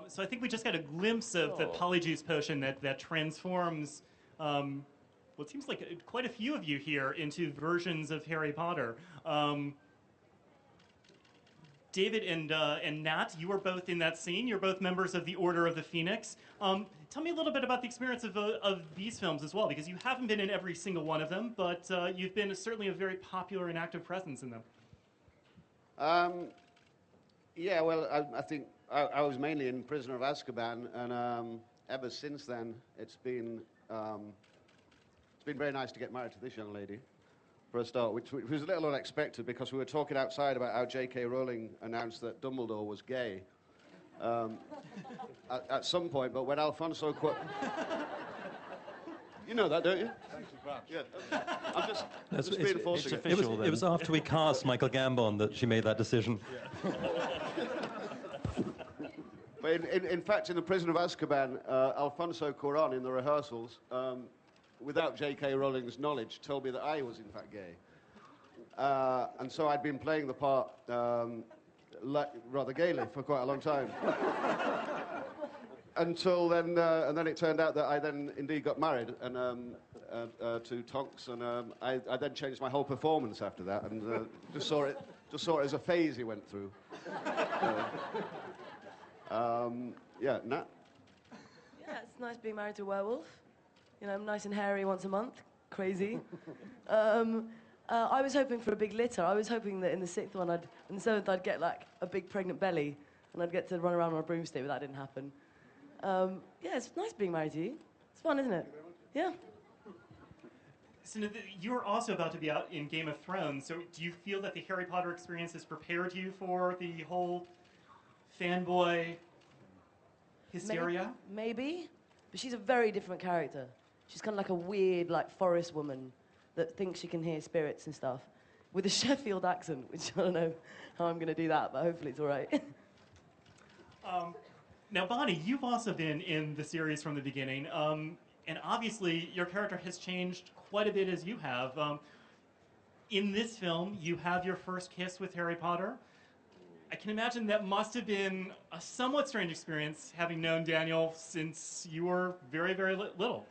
So I think we just got a glimpse of the polyjuice potion that transforms what seems like quite a few of you here into versions of Harry Potter. David and Nat, you are both in that scene. You're both members of the Order of the Phoenix. Tell me a little bit about the experience of these films as well, because you haven't been in every single one of them, but you've been certainly a very popular and active presence in them. Yeah, well, I think I was mainly in Prisoner of Azkaban, and ever since then, it's been very nice to get married to this young lady, for a start, which was a little unexpected because we were talking outside about how J.K. Rowling announced that Dumbledore was gay at some point, but when Alfonso... You know that, don't you? Thank you very much. Yeah. I'm just reinforcing it. It was after we cast Michael Gambon that she made that decision. But in fact, in the Prison of Azkaban, Alfonso Cuarón, in the rehearsals, without J.K. Rowling's knowledge, told me that I was in fact gay. And so I'd been playing the part rather gaily for quite a long time. Until then, and then it turned out that I then indeed got married and to Tonks, and I then changed my whole performance after that, and just saw it as a phase he went through. Yeah, Nat? Yeah, it's nice being married to a werewolf. You know, I'm nice and hairy once a month. Crazy. I was hoping for a big litter. I was hoping that in the sixth one, in the seventh, I'd get like a big pregnant belly, and I'd get to run around on a broomstick, but that didn't happen. Yeah, it's nice being married to you. It's fun, isn't it? Yeah. So you're also about to be out in Game of Thrones, so do you feel that the Harry Potter experience has prepared you for the whole fanboy hysteria? Maybe. But she's a very different character. She's kind of like a weird, like, forest woman that thinks she can hear spirits and stuff, with a Sheffield accent, which I don't know how I'm going to do that, but hopefully it's all right. Now, Bonnie, you've also been in the series from the beginning, and obviously your character has changed quite a bit as you have. In this film, you have your first kiss with Harry Potter. I can imagine that must have been a somewhat strange experience, having known Daniel since you were very, very little.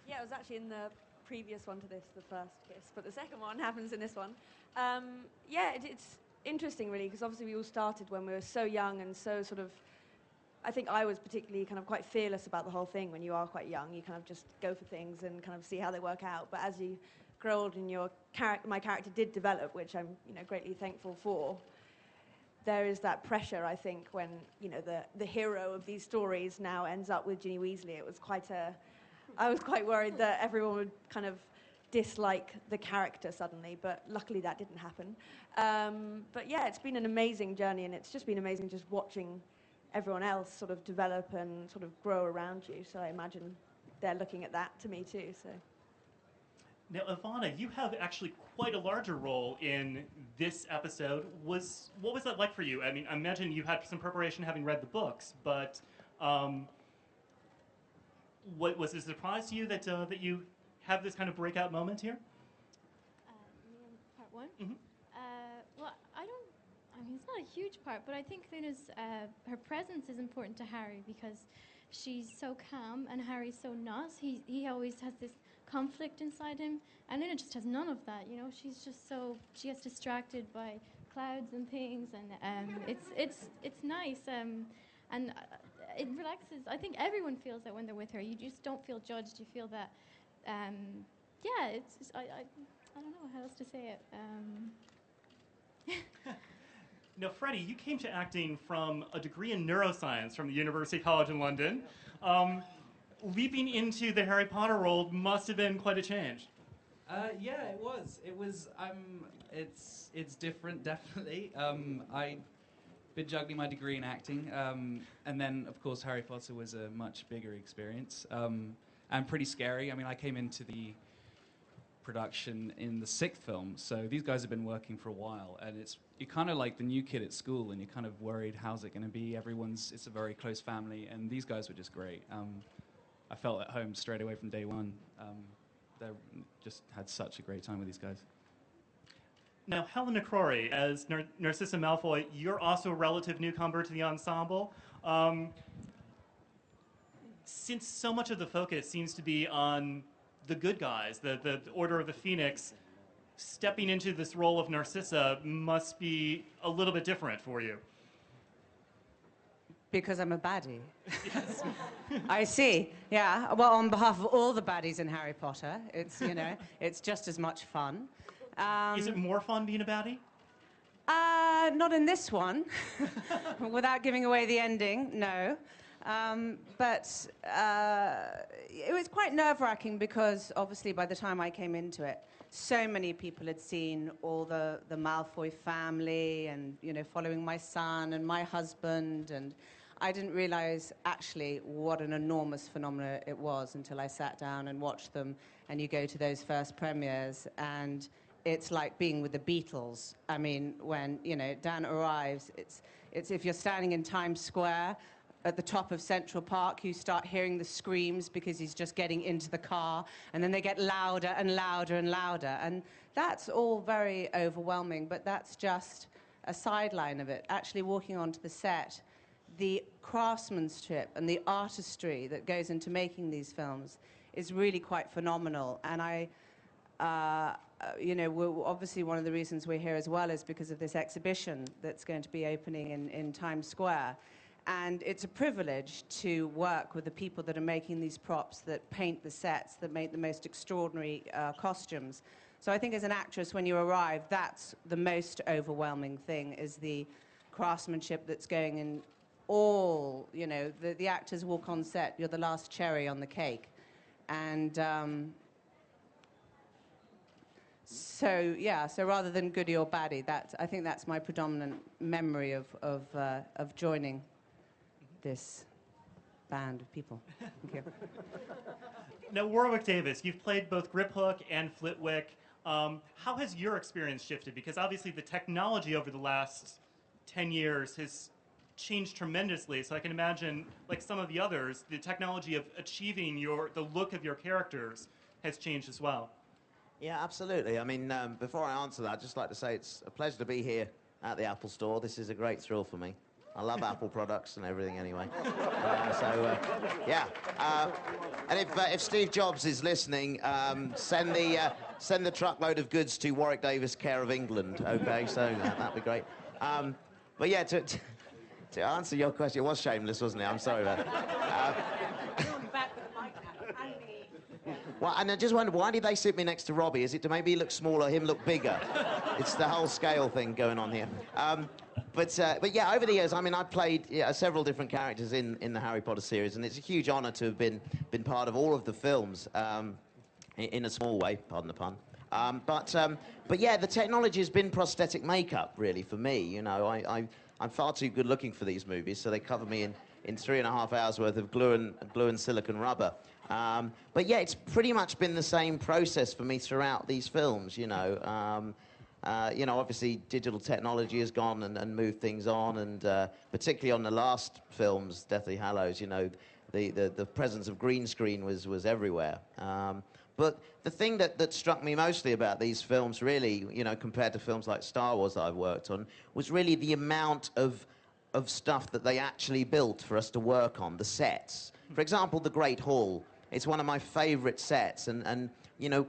Yeah, it was actually in the previous one to this, the first kiss, but the second one happens in this one. Yeah, it's interesting, really, because obviously we all started when we were so young and so sort of... I think I was particularly kind of quite fearless about the whole thing. When you are quite young, you kind of just go for things and kind of see how they work out. But as you grow old and my character did develop, which I'm greatly thankful for, there is that pressure, I think, when the hero of these stories now ends up with Ginny Weasley. It was I was quite worried that everyone would kind of dislike the character suddenly, but luckily that didn't happen. But yeah, it's been an amazing journey, and it's just been amazing just watching everyone else sort of develop and sort of grow around you. So I imagine they're looking at that to me too. So. Now, Ivana, you have actually quite a larger role in this episode. What was that like for you? I mean, I imagine you had some preparation having read the books, but what was it a surprise to you that you have this kind of breakout moment here? Part one? Mm-hmm. Well, I mean, it's not a huge part, but I think Luna's, her presence is important to Harry because she's so calm and Harry's so not. He always has this conflict inside him, and Luna just has none of that, She's just she gets distracted by clouds and things, and it's nice, and it relaxes. I think everyone feels that when they're with her. You just don't feel judged. You feel that, yeah, it's just, I don't know how else to say it. Now, Freddie, you came to acting from a degree in neuroscience from the University College in London. Leaping into the Harry Potter role must have been quite a change. Yeah, it was. It's different, definitely. I've been juggling my degree in acting, and then, of course, Harry Potter was a much bigger experience, and pretty scary. I mean, I came into the production in the sixth film, so these guys have been working for a while, and you're kind of like the new kid at school, and you're kind of worried, how's it going to be? It's a very close family, and these guys were just great. I felt at home straight away from day one. They just had such a great time with these guys. Now, Helen McCrory, as Narcissa Malfoy, you're also a relative newcomer to the ensemble. Since so much of the focus seems to be on the good guys, the Order of the Phoenix, stepping into this role of Narcissa must be a little bit different for you. Because I'm a baddie. Yes. I see. Yeah. Well, on behalf of all the baddies in Harry Potter, it's, you know, it's just as much fun. Is it more fun being a baddie? Not in this one. Without giving away the ending, no. But it was quite nerve-wracking because, obviously, by the time I came into it, so many people had seen all the Malfoy family and, you know, following my son and my husband, and I didn't realize actually what an enormous phenomenon it was until I sat down and watched them, and you go to those first premieres, and it's like being with the Beatles. I mean, when, you know, Dan arrives, it's if you're standing in Times Square at the top of Central Park, you start hearing the screams because he's just getting into the car, and then they get louder and louder and louder. And that's all very overwhelming, but that's just a sideline of it. Actually walking onto the set, the craftsmanship and the artistry that goes into making these films is really quite phenomenal. And you know, obviously one of the reasons we're here as well is because of this exhibition that's going to be opening in Times Square. And it's a privilege to work with the people that are making these props, that paint the sets, that make the most extraordinary costumes. So I think as an actress, when you arrive, that's the most overwhelming thing, is the craftsmanship that's going in all, you know, the actors walk on set, you're the last cherry on the cake. And so, yeah, so rather than goodie or baddie, I think that's my predominant memory of joining this band of people. Thank you. Now, Warwick Davis, you've played both Griphook and Flitwick. How has your experience shifted? Because obviously the technology over the last 10 years has changed tremendously. So I can imagine, like some of the others, the technology of achieving the look of your characters has changed as well. Yeah, absolutely. I mean, before I answer that, I'd just like to say it's a pleasure to be here at the Apple Store. This is a great thrill for me. I love Apple products and everything anyway. Yeah. And if Steve Jobs is listening, send the truckload of goods to Warwick Davis, care of England, okay? So that'd be great. But yeah, to answer your question, it was shameless, wasn't it? I'm sorry about that. Well, and I just wondered, why did they sit me next to Robbie? Is it to maybe he look smaller, him look bigger? It's the whole scale thing going on here. But yeah, over the years, I mean, I've played several different characters in the Harry Potter series, and it's a huge honour to have been part of all of the films, in a small way, pardon the pun. But yeah, the technology has been prosthetic makeup, really, for me. You know, I'm far too good looking for these movies, so they cover me in 3.5 hours worth of glue and silicone rubber. But yeah, it's pretty much been the same process for me throughout these films, you know. You know, obviously digital technology has gone and moved things on, and particularly on the last films, Deathly Hallows, you know, the presence of green screen was everywhere. But the thing that struck me mostly about these films, really, you know, compared to films like Star Wars that I've worked on, was really the amount of stuff that they actually built for us to work on, the sets. For example, the Great Hall. It's one of my favourite sets, and you know,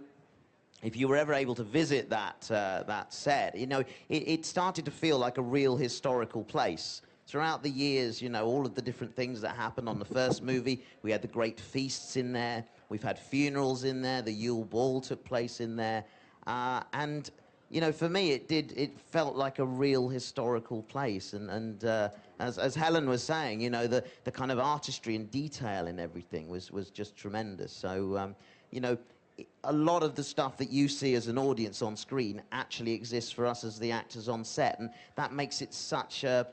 if you were ever able to visit that set, you know, it started to feel like a real historical place. Throughout the years, you know, all of the different things that happened on the first movie, we had the great feasts in there, we've had funerals in there, the Yule Ball took place in there, and, you know, for me, it felt like a real historical place, and as Helen was saying, you know, the kind of artistry and detail in everything was just tremendous. So, you know, a lot of the stuff that you see as an audience on screen actually exists for us as the actors on set, and that makes it such a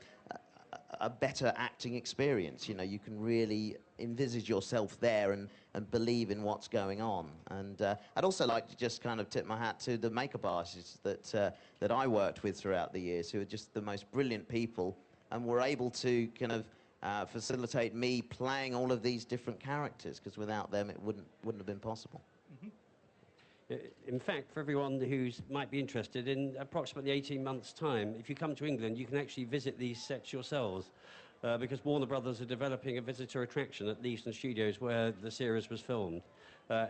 better acting experience. You know, you can really envisage yourself there and believe in what's going on. And I'd also like to just kind of tip my hat to the makeup artists that I worked with throughout the years, who are just the most brilliant people and were able to kind of facilitate me playing all of these different characters, because without them it wouldn't have been possible. In fact, for everyone who might be interested, in approximately 18 months' time, if you come to England, you can actually visit these sets yourselves. Because Warner Brothers are developing a visitor attraction at the Eastern Studios where the series was filmed,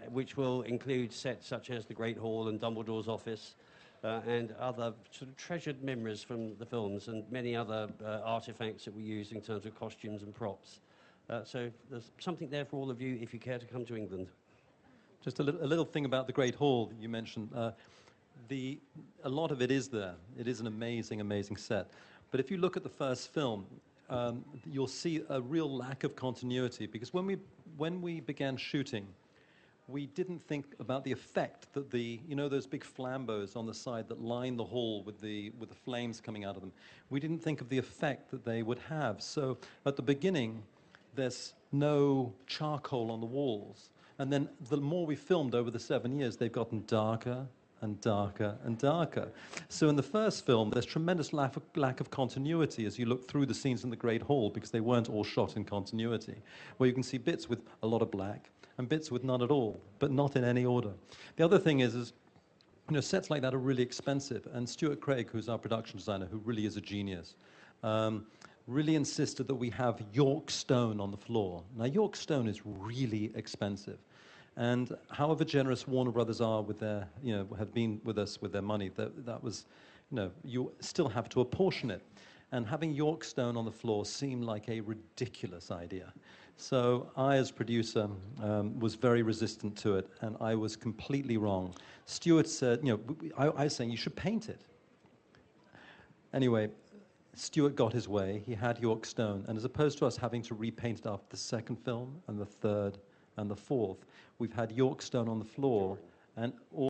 which will include sets such as the Great Hall and Dumbledore's office, and other sort of treasured memories from the films, and many other artifacts that we use in terms of costumes and props. So there's something there for all of you if you care to come to England. Just a little thing about the Great Hall that you mentioned. A lot of it is there. It is an amazing, amazing set. But if you look at the first film, you'll see a real lack of continuity, because when we began shooting, we didn't think about the effect that those big flambeaux on the side that line the hall with the flames coming out of them. We didn't think of the effect that they would have. So at the beginning, there's no charcoal on the walls. And then the more we filmed over the 7 years, they've gotten darker and darker and darker. So in the first film, there's tremendous lack of continuity as you look through the scenes in the Great Hall, because they weren't all shot in continuity, where you can see bits with a lot of black and bits with none at all, but not in any order. The other thing is sets like that are really expensive, and Stuart Craig, who's our production designer, who really is a genius, really insisted that we have York stone on the floor. Now, York stone is really expensive. And however generous Warner Brothers are with their, have been with us with their money, that was, you still have to apportion it. And having York stone on the floor seemed like a ridiculous idea. So I, as producer, was very resistant to it, and I was completely wrong. Stuart said, I was saying you should paint it. Anyway, Stuart got his way. He had York stone, and as opposed to us having to repaint it after the second film and the third and the fourth, we've had York stone on the floor, and all